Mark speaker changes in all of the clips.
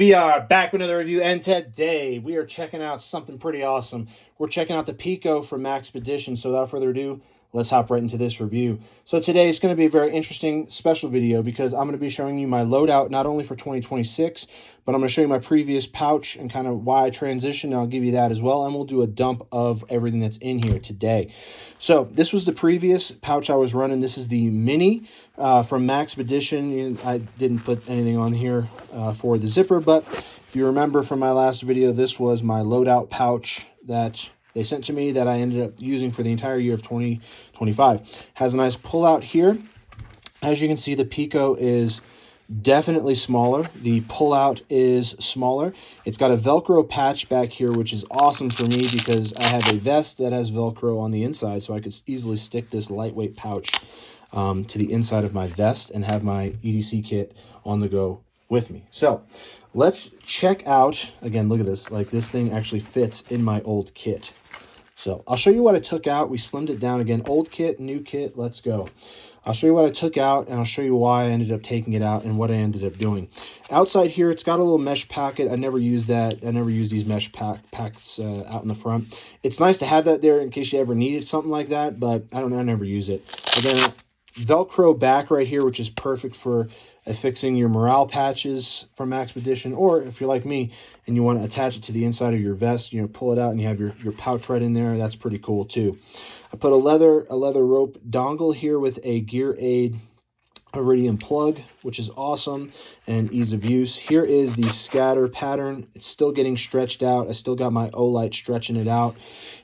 Speaker 1: We are back with another review, and today we are checking out something pretty awesome. We're checking out the Pico from Maxpedition, so without further ado, let's hop right into this review. So today is going to be a very interesting special video because I'm going to be showing you my loadout not only for 2026, but I'm going to show you my previous pouch and kind of why I transitioned, and I'll give you that as well, and we'll do a dump of everything that's in here today. So this was the previous pouch I was running. This is the Mini from Maxpedition. I didn't put anything on here for the zipper, but if you remember from my last video, this was my loadout pouch that they sent to me that I ended up using for the entire year of 2025. Has a nice pull-out here. As you can see, the Pico is definitely smaller. The pull-out is smaller. It's got a Velcro patch back here, which is awesome for me because I have a vest that has Velcro on the inside, so I could easily stick this lightweight pouch to the inside of my vest and have my EDC kit on the go with me. So let's check out, again, look at this, like this thing actually fits in my old kit. So I'll show you what I took out. We slimmed it down again, old kit, new kit, let's go. I'll show you what I took out, and I'll show you why I ended up taking it out and what I ended up doing. Outside here, it's got a little mesh pocket. I never use that. I never use these mesh packs out in the front. It's nice to have that there in case you ever needed something like that, but I never use it. Again, Velcro back right here, which is perfect for affixing your morale patches from Maxpedition, or if you're like me and you want to attach it to the inside of your vest, pull it out and you have your pouch right in there. That's pretty cool too. I put a leather rope dongle here with a Gear Aid Iridium plug, which is awesome and ease of use. Here is the scatter pattern. It's still getting stretched out. I still got my Olight stretching it out.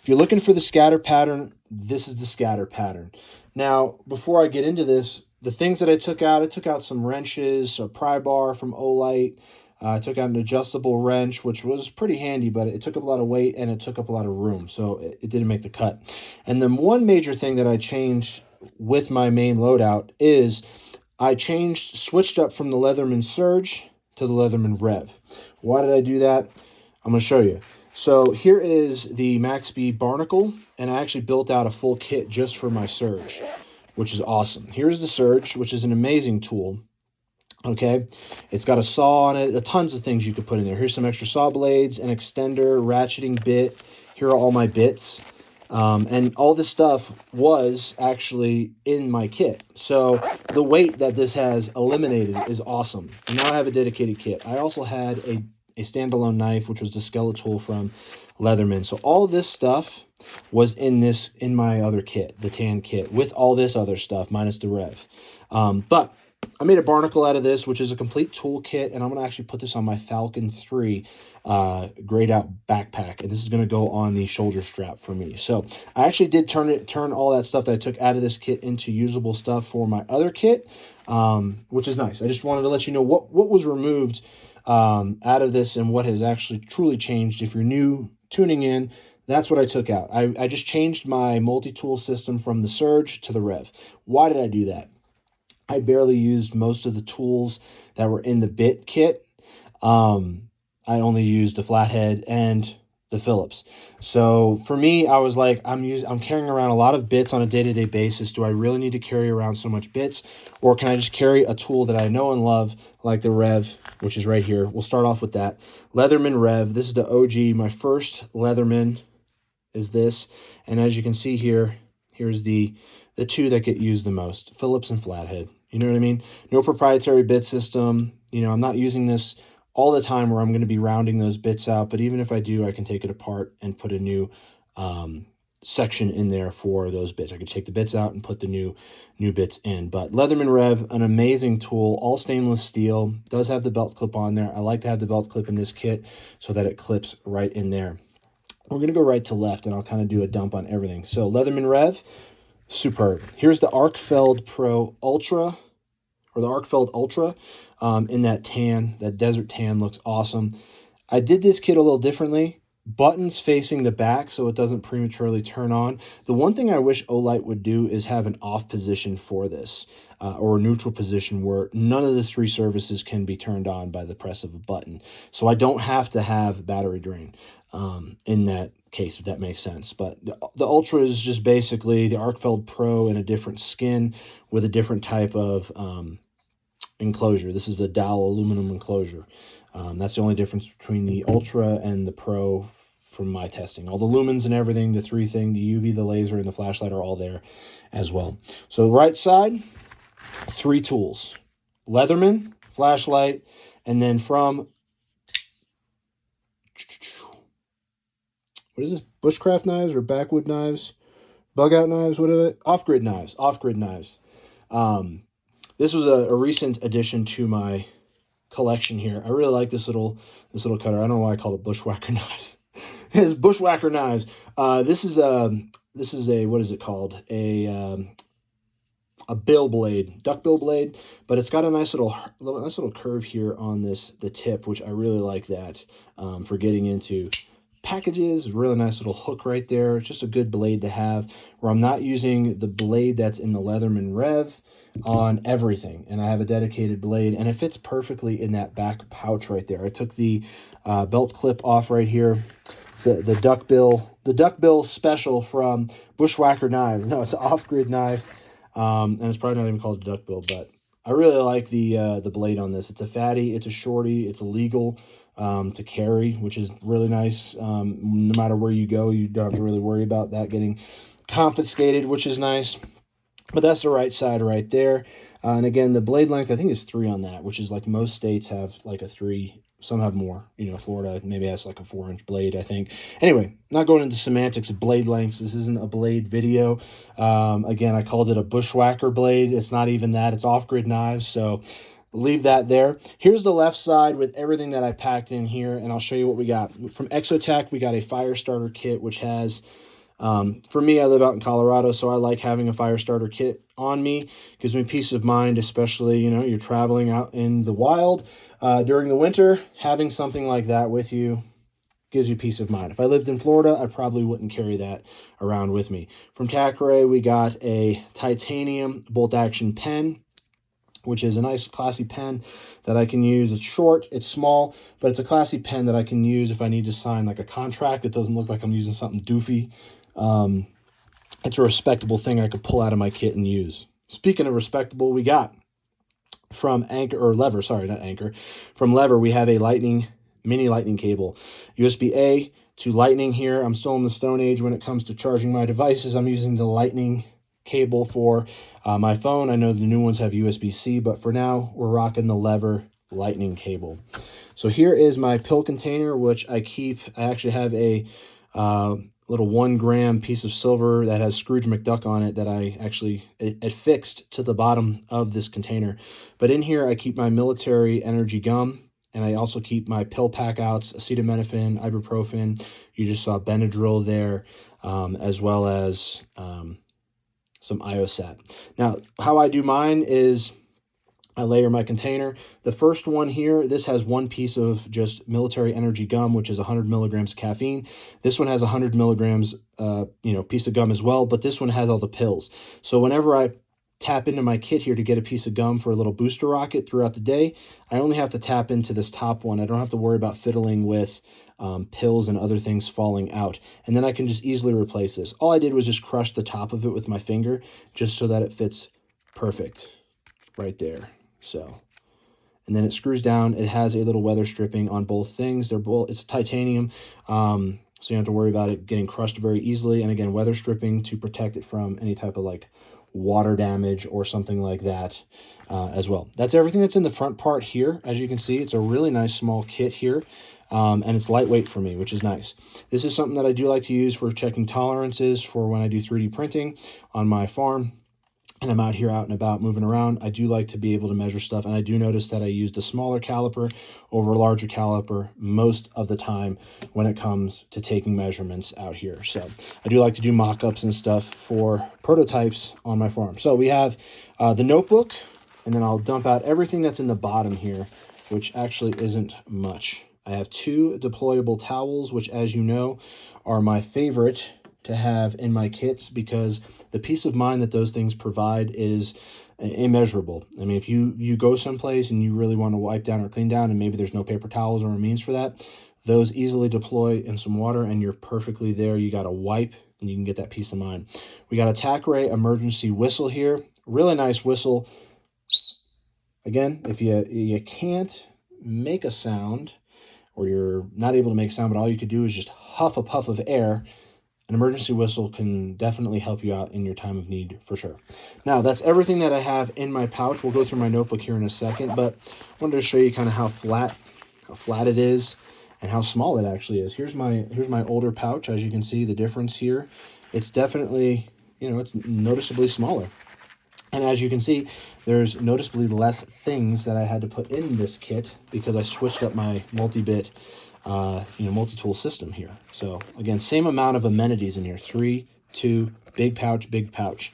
Speaker 1: If you're looking for the scatter pattern, this is the scatter pattern. Now, before I get into this, the things that I took out some wrenches, a pry bar from Olight. I took out an adjustable wrench, which was pretty handy, but it took up a lot of weight and it took up a lot of room, so it didn't make the cut. And then one major thing that I changed with my main loadout is I switched up from the Leatherman Surge to the Leatherman Rev. Why did I do that? I'm going to show you. So here is the Maxpedition Barnacle, and I actually built out a full kit just for my Surge, which is awesome. Here's the Surge, which is an amazing tool. Okay, it's got a saw on it, tons of things you could put in there. Here's some extra saw blades, an extender, ratcheting bit. Here are all my bits. And all this stuff was actually in my kit. So the weight that this has eliminated is awesome. And now I have a dedicated kit. I also had a standalone knife, which was the skeletal from Leatherman. So all this stuff was in my other kit, the tan kit, with all this other stuff, minus the Rev. But I made a barnacle out of this, which is a complete tool kit, and I'm going to actually put this on my Falcon 3 grayed out backpack, and this is going to go on the shoulder strap for me. So I actually did turn all that stuff that I took out of this kit into usable stuff for my other kit, which is nice. I just wanted to let you know what was removed out of this and what has actually truly changed. If you're new tuning in, that's what I took out. I just changed my multi-tool system from the Surge to the Rev. Why did I do that? I barely used most of the tools that were in the bit kit. I only used the flathead and the Phillips. So for me, I was like, I'm carrying around a lot of bits on a day-to-day basis. Do I really need to carry around so much bits? Or can I just carry a tool that I know and love, like the Rev, which is right here? We'll start off with that. Leatherman Rev. This is the OG. My first Leatherman is this. And as you can see here, here's the two that get used the most, Phillips and flathead. You know what I mean? No proprietary bit system. I'm not using this all the time where I'm going to be rounding those bits out, but even if I do, I can take it apart and put a new section in there for those bits. I could take the bits out and put the new bits in. But Leatherman Rev, an amazing tool, all stainless steel, does have the belt clip on there. I like to have the belt clip in this kit so that it clips right in there. We're going to go right to left, and I'll kind of do a dump on everything. So Leatherman Rev, superb. Here's the Arkfeld Pro Ultra, or the Arkfeld Ultra, in that tan. That desert tan looks awesome. I did this kit a little differently. Buttons facing the back so it doesn't prematurely turn on. The one thing I wish Olight would do is have an off position for this, or a neutral position where none of the three surfaces can be turned on by the press of a button. So I don't have to have battery drain in that case, if that makes sense. But the Ultra is just basically the Arkfeld Pro in a different skin with a different type of enclosure. This is a dowel aluminum enclosure. That's the only difference between the Ultra and the Pro from my testing. All the lumens and everything, the 3 thing, the UV, the laser, and the flashlight are all there as well. So right side, 3 tools. Leatherman, flashlight, and then from, what is this, bushcraft knives or backwood knives? Bug out knives, what are they? Off-grid knives, off-grid knives. This was a recent addition to my collection here. I really like this little cutter. I don't know why I call it bushwhacker knives. It's bushwhacker knives. This is a what is it called? A bill blade, duck bill blade, but it's got a nice little curve here on the tip, which I really like that for getting into packages. Really nice little hook right there. Just a good blade to have, where I'm not using the blade that's in the Leatherman Rev on everything, and I have a dedicated blade, and it fits perfectly in that back pouch right there. I took the belt clip off right here. So the duck bill special from Bushwhacker Knives. No, it's an off-grid knife, and it's probably not even called a duck bill, but I really like the blade on this. It's a fatty, it's a shorty, it's legal to carry, which is really nice. No matter where you go, you don't have to really worry about that getting confiscated, which is nice. But that's the right side right there. And again, the blade length, I think, is 3 on that, which is like most states have like a 3. Some have more. You know, Florida maybe has like a 4-inch blade, I think. Anyway, not going into semantics of blade lengths. This isn't a blade video. Again, I called it a bushwhacker blade. It's not even that. It's off-grid knives, so leave that there. Here's the left side with everything that I packed in here, and I'll show you what we got. From Exotech, we got a fire starter kit, which has... for me, I live out in Colorado, so I like having a fire starter kit on me. Gives me peace of mind, especially, you know, you're traveling out in the wild during the winter. Having something like that with you gives you peace of mind. If I lived in Florida, I probably wouldn't carry that around with me. From Tacray, we got a titanium bolt action pen, which is a nice classy pen that I can use. It's short, it's small, but it's a classy pen that I can use if I need to sign like a contract. It doesn't look like I'm using something doofy. It's a respectable thing I could pull out of my kit and use. Speaking of respectable, we got from Lever, from Lever, we have a mini lightning cable, USB-A to lightning here. I'm still in the Stone Age when it comes to charging my devices. I'm using the lightning cable for my phone. I know the new ones have USB-C, but for now, we're rocking the Lever lightning cable. So here is my pill container, which I actually have a little 1 gram piece of silver that has Scrooge McDuck on it that I actually affixed to the bottom of this container. But in here, I keep my military energy gum, and I also keep my pill pack outs, acetaminophen, ibuprofen. You just saw Benadryl there, as well as some Iosat. Now, how I do mine is I layer my container. The first one here, this has 1 piece of just military energy gum, which is 100 milligrams caffeine. This one has 100 milligrams, piece of gum as well, but this one has all the pills. So whenever I tap into my kit here to get a piece of gum for a little booster rocket throughout the day, I only have to tap into this top one. I don't have to worry about fiddling with pills and other things falling out. And then I can just easily replace this. All I did was just crush the top of it with my finger just so that it fits perfect right there. So, and then it screws down. It has a little weather stripping on both things. It's titanium, so you don't have to worry about it getting crushed very easily. And again, weather stripping to protect it from any type of like water damage or something like that as well. That's everything that's in the front part here. As you can see, it's a really nice small kit here, and it's lightweight for me, which is nice. This is something that I do like to use for checking tolerances for when I do 3D printing on my farm. And I'm out and about moving around. I do like to be able to measure stuff, and I do notice that I use the smaller caliper over a larger caliper most of the time when it comes to taking measurements out here. So I do like to do mock-ups and stuff for prototypes on my farm. So we have the notebook, and then I'll dump out everything that's in the bottom here, which actually isn't much. I have 2 deployable towels, which, as you know, are my favorite to have in my kits because the peace of mind that those things provide is immeasurable. I mean, if you go someplace and you really want to wipe down or clean down and maybe there's no paper towels or a means for that, those easily deploy in some water and you're perfectly there. You got to wipe and you can get that peace of mind. We got a Tacray emergency whistle here. Really nice whistle. Again, if you can't make a sound, or you're not able to make sound, but all you could do is just huff a puff of air, an emergency whistle can definitely help you out in your time of need for sure. Now, that's everything that I have in my pouch. We'll go through my notebook here in a second, but I wanted to show you kind of how flat it is and how small it actually is. Here's my older pouch. As you can see, the difference here, it's definitely, it's noticeably smaller. And as you can see, there's noticeably less things that I had to put in this kit because I switched up my multi-bit multi-tool system here. So again, same amount of amenities in here, 3, 2, big pouch, big pouch.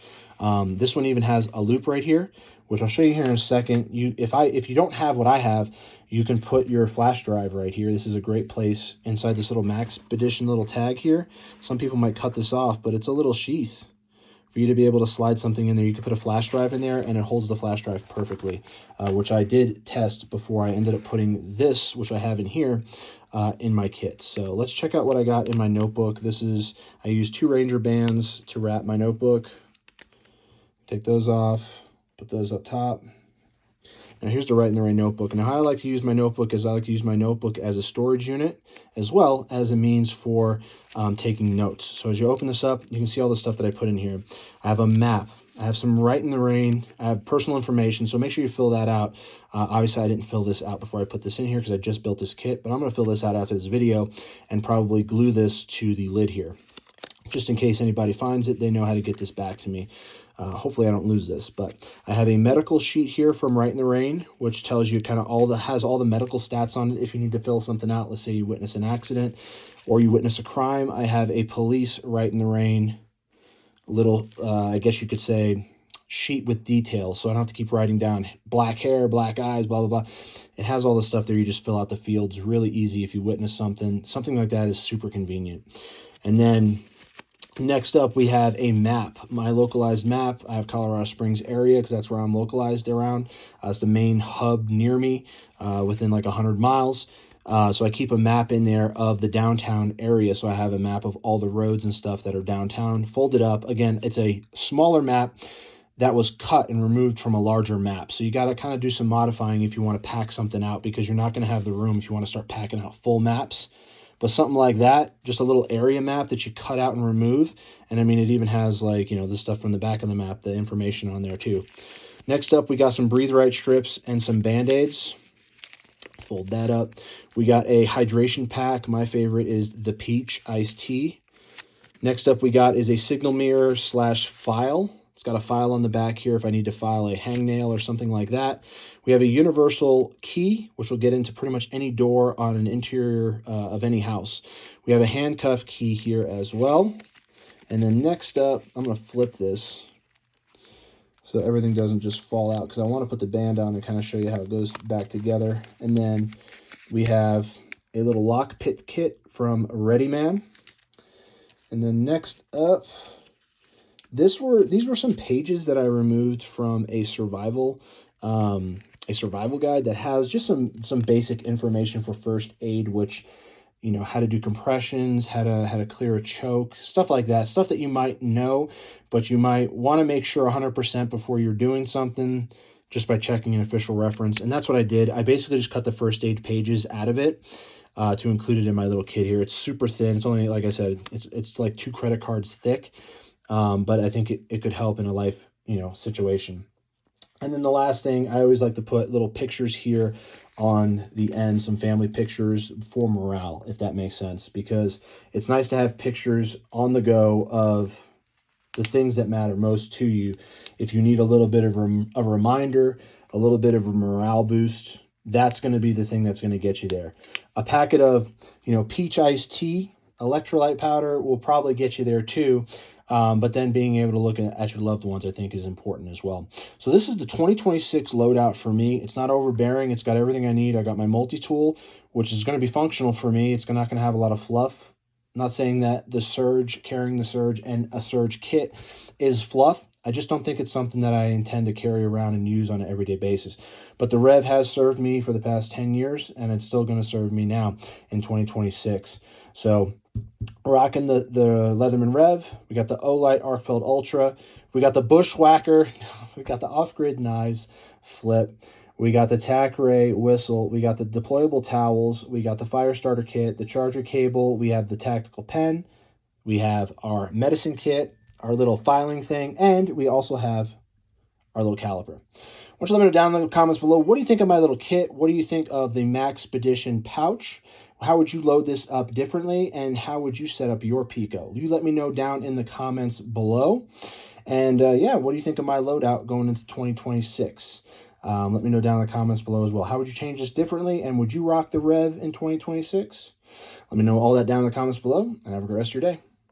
Speaker 1: This one even has a loop right here, which I'll show you here in a second. If you don't have what I have, you can put your flash drive right here. This is a great place inside this little Maxpedition little tag here. Some people might cut this off, but it's a little sheath for you to be able to slide something in there. You could put a flash drive in there and it holds the flash drive perfectly, which I did test before I ended up putting this, which I have in here, in my kit. So let's check out what I got in my notebook. I used 2 Ranger bands to wrap my notebook. Take those off, put those up top. Now here's the Right in the Rain notebook. Now how I like to use my notebook is I like to use my notebook as a storage unit as well as a means for taking notes. So as you open this up, you can see all the stuff that I put in here. I have a map. I have some Right in the Rain. I have personal information, so make sure you fill that out. Obviously, I didn't fill this out before I put this in here because I just built this kit, but I'm going to fill this out after this video and probably glue this to the lid here. Just in case anybody finds it, they know how to get this back to me. Hopefully I don't lose this, but I have a medical sheet here from Right in the Rain, which tells you kind of has all the medical stats on it if you need to fill something out. Let's say you witness an accident or you witness a crime. I have a police Right in the Rain little, I guess you could say, sheet with details, so I don't have to keep writing down black hair, black eyes, blah, blah, blah. It has all the stuff there. You just fill out the fields. Really easy if you witness something. Something like that is super convenient. And then next up, we have a map, my localized map. I have Colorado Springs area because that's where I'm localized around. It's the main hub near me, within like 100 miles. So I keep a map in there of the downtown area. So I have a map of all the roads and stuff that are downtown, folded up. Again, it's a smaller map that was cut and removed from a larger map. So you got to kind of do some modifying if you want to pack something out, because you're not going to have the room if you want to start packing out full maps. But something like that, just a little area map that you cut out and remove. And I mean, it even has like, the stuff from the back of the map, the information on there too. Next up, we got some Breathe Right strips and some Band-Aids. Fold that up. We got a hydration pack. My favorite is the peach iced tea. Next up we got is a signal mirror / file. It's got a file on the back here if I need to file a hangnail or something like that. We have a universal key, which will get into pretty much any door on an interior of any house. We have a handcuff key here as well. And then next up, I'm going to flip this so everything doesn't just fall out, because I want to put the band on and kind of show you how it goes back together. And then we have a little lock pit kit from Readyman. And then next up, these were some pages that I removed from a survival guide that has just some basic information for first aid, which, how to do compressions, how to clear a choke, stuff like that, stuff that you might know, but you might want to make sure 100% before you're doing something just by checking an official reference. And that's what I did. I basically just cut the first aid pages out of it to include it in my little kit here. It's super thin. It's only, like I said, it's like 2 credit cards thick. But I think it could help in a life, situation. And then the last thing, I always like to put little pictures here on the end, some family pictures for morale, if that makes sense, because it's nice to have pictures on the go of the things that matter most to you. If you need a little bit of a reminder, a little bit of a morale boost, that's going to be the thing that's going to get you there. A packet of, peach iced tea, electrolyte powder will probably get you there too. But then being able to look at your loved ones, I think, is important as well. So this is the 2026 loadout for me. It's not overbearing. It's got everything I need. I got my multi-tool, which is going to be functional for me. It's not going to have a lot of fluff. I'm not saying that the Surge, carrying the Surge and a Surge kit is fluff. I just don't think it's something that I intend to carry around and use on an everyday basis. But the Rev has served me for the past 10 years, and it's still going to serve me now in 2026. So rocking the Leatherman Rev. We got the Olight Arcfeld Ultra. We got the Bushwhacker. We got the Off-Grid Knives Flip. We got the tack ray whistle. We got the deployable towels. We got the fire starter kit, the charger cable. We have the tactical pen. We have our medicine kit, our little filing thing, and we also have our little caliper. I want you to let me know down in the comments below, what do you think of my little kit? What do you think of the Maxpedition pouch? How would you load this up differently, and how would you set up your Pico? You let me know down in the comments below. And yeah, what do you think of my loadout going into 2026? Let me know down in the comments below as well. How would you change this differently, and would you rock the Rev in 2026? Let me know all that down in the comments below, and have a great rest of your day.